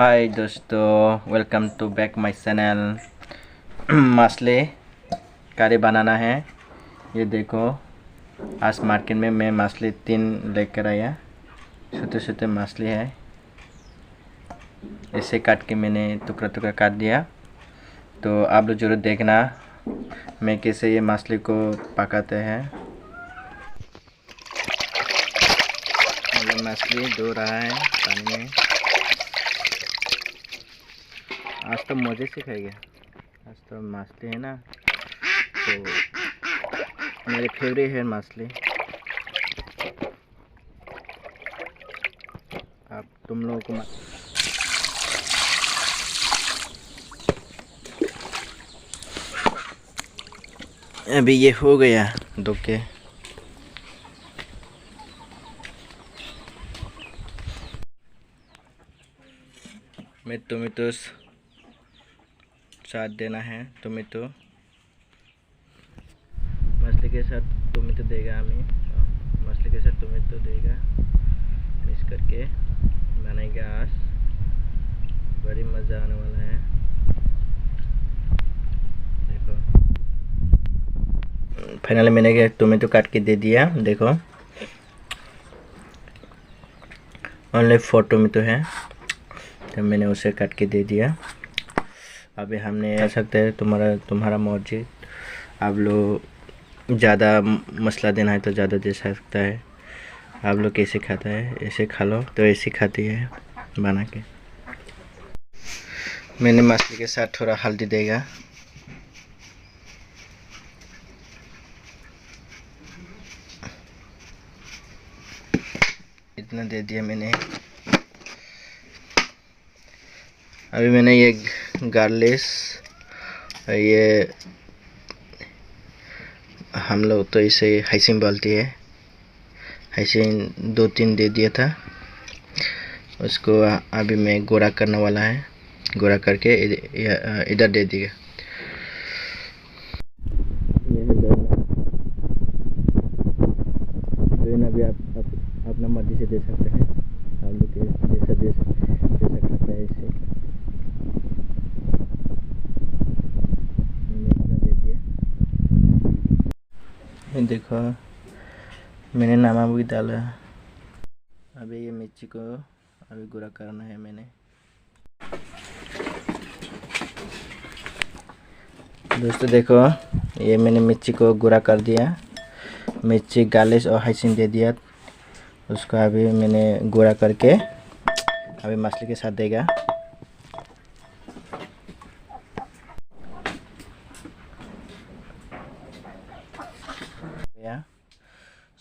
हाय दोस्तों, welcome to back my channel. मछली curry बनाना है। ये देखो, आज मार्केट में मैं मछली 3 लेकर आया। छोटे छोटे मछली है, इसे काट के मैंने टुकड़ा टुकड़ा काट दिया। तो आप लोग जरूर देखना मैं कैसे ये मछली को पकाते हैं। मछली धो रहा है पानी में। आज तो मज़े से खाएगा। आज तो मछली है ना, तो मेरे फेवरेट है मछली। आप तुम लोगों को अभी ये हो गया धो के। मैं टोमेटो साथ देना है। टोमेटो मछली के साथ टोमेटो देगा। हमें मछली के साथ टोमेटो देगा, मिक्स करके बनाएगा। आज बड़ी मज़ा आने वाला है। देखो, फाइनली मैंने टोमेटो काट के दे दिया। देखो, ओनली 4 टोमेटो है, तो मैंने उसे काट के दे दिया। अभी हमने कह सकते हैं तुम्हारा मर्जी। आप लोग ज़्यादा मसाला देना है तो ज़्यादा दे सकता है। आप लोग कैसे खाता है ऐसे खा लो, तो ऐसे खाती है बना के। मैंने मछली के साथ थोड़ा हल्दी देगा। इतना दे दिया मैंने। अभी मैंने ये गार्लिक, ये हम लोग तो इसे हाइसिन बोलती है, हाइसिन 2-3 दे दिया था। उसको अभी मैं गोरा करने वाला है। गोरा करके इधर दे दिया। भी आप अपना मर्जी से दे सकते हैं। आप लोग जैसा दे सकते हैं इसे। देखो, मैंने नमक भी डाला। अभी ये मिर्ची को अभी गुड़ा करना है मैंने। दोस्तों देखो, ये मैंने मिर्ची को गुड़ा कर दिया। मिर्ची, गार्लिक और हाइसिन दे दिया। उसको अभी मैंने गुड़ा करके अभी मछली के साथ देगा।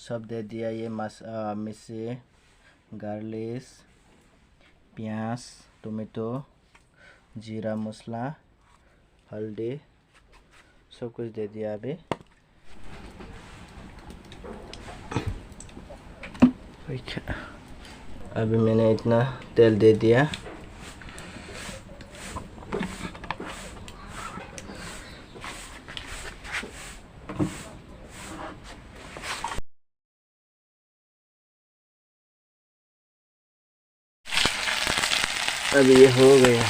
सब दे दिया। ये मिर्ची, गार्लिक, प्याज, टोमेटो, जीरा मसाला, हल्दी, सब कुछ दे दिया। अभी मैंने इतना तेल दे दिया। अभी ये हो गया।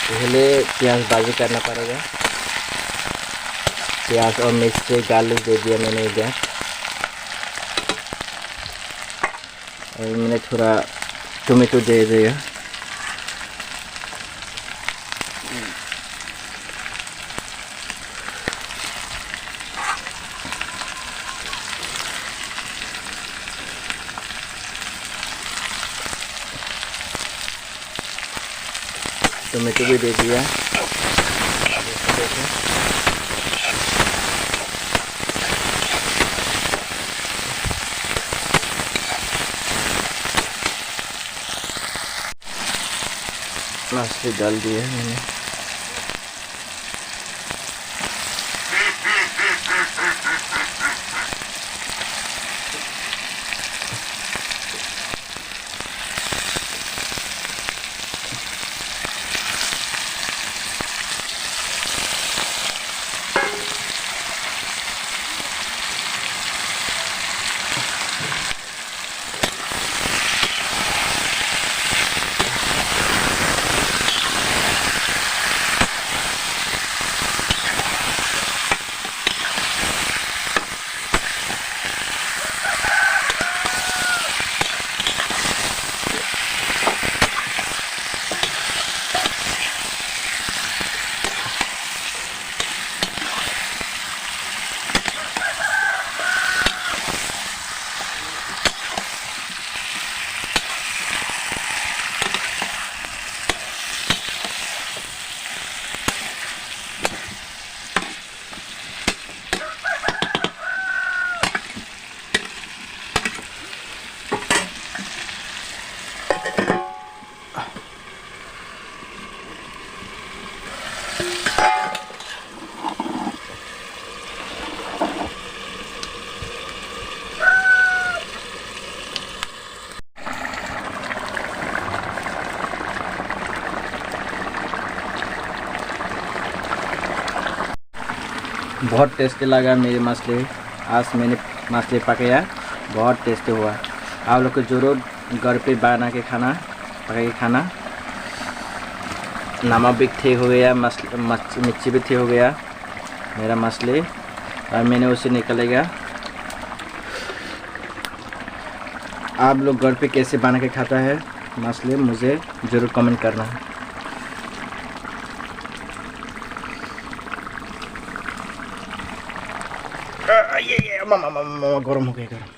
पहले प्याज बाजी करना पड़ेगा। प्याज और मिर्ची, गार्लिक दे दिया मैंने इधर। और मैंने थोड़ा टोमेटो दे दिया। टोमेटो भी दे दिया। मछली डाल दिया मैंने। बहुत टेस्टी लगा मेरी मछली। आज मैंने मछली पकाया, बहुत टेस्टी हुआ। आप लोग को ज़रूर घर पे बना के खाना, पका के खाना। नमक भी ठीक हो गया, मिर्ची भी ठीक हो गया मेरा मछली, और मैंने उसे निकालेगा। आप लोग घर पे कैसे बना के खाता है मछली, मुझे ज़रूर कमेंट करना। ये मामा गरम हो गया, गरम।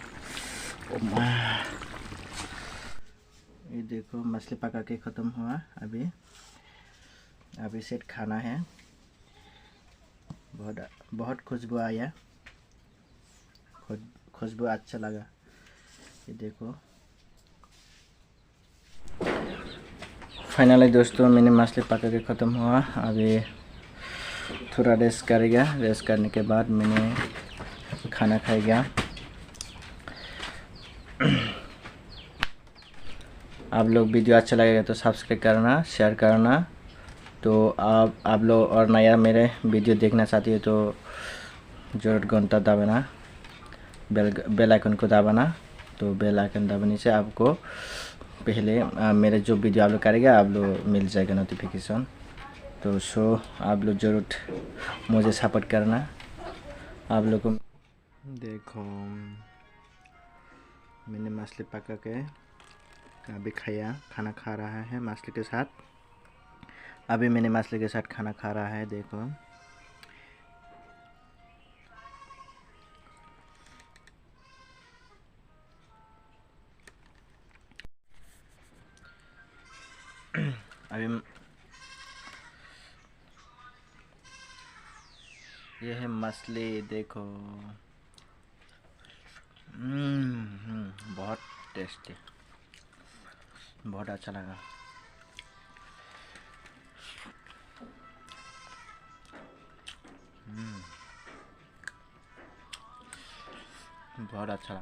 ये देखो मछली पका के ख़त्म हुआ। अभी सेट खाना है। बहुत खुशबू आया, खुशबू अच्छा लगा। ये देखो फाइनली दोस्तों मैंने मछली पका के ख़त्म हुआ। अभी थोड़ा रेस्ट करेगा। रेस्ट करने के बाद मैंने खाना खाएगा। आप लोग वीडियो अच्छा लगेगा तो सब्सक्राइब करना, शेयर करना। तो आप लोग और नया मेरे वीडियो देखना चाहती है तो ज़रूर घंटा दबाना, बेल आइकन को दबाना। तो बेल आइकन दबाने से आपको पहले मेरे जो वीडियो आप लोग करेगा आप लोग मिल जाएगा नोटिफिकेशन। तो आप लोग ज़रूर मुझे सपोर्ट करना। आप लोग को देखो मैंने मछली पका के अभी खाना खा रहा है मछली के साथ। अभी मैंने मछली के साथ खाना खा रहा है। देखो अभी ये है मछली, देखो बहुत टेस्टी, बहुत अच्छा लगा। बहुत अच्छा।